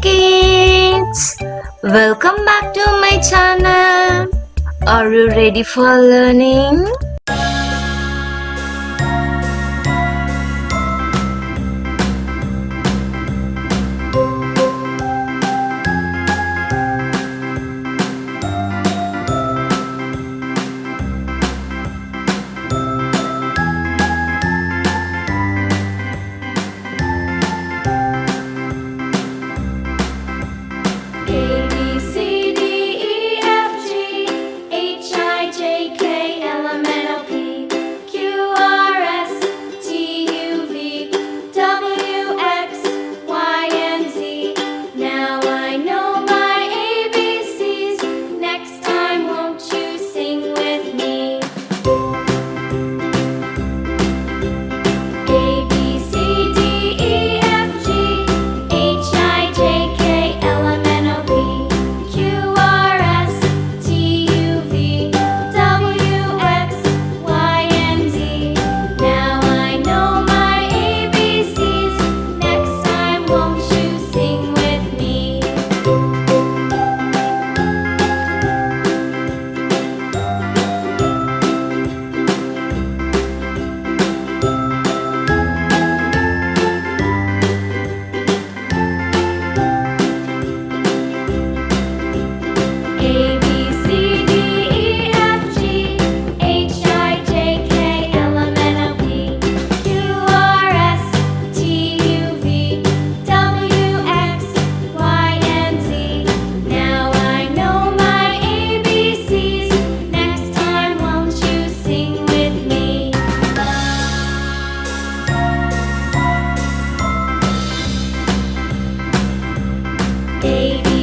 kids! Welcome back to my channel. Are you ready for learning? A B C D E F G H I J K L M N O P Q R S T U V W X Y and Z. Now I know my ABCs. Next time, won't you sing with me? A B C D E F G H I J K L M N O P Q R S T U V W X Y and Z. Now I know my ABCs. Next time, won't you sing with me? A B C D E F G H I J K L M N O P Q R S T U V W X Y and Z. Now I know my ABCs. Next time, won't you sing with me? A B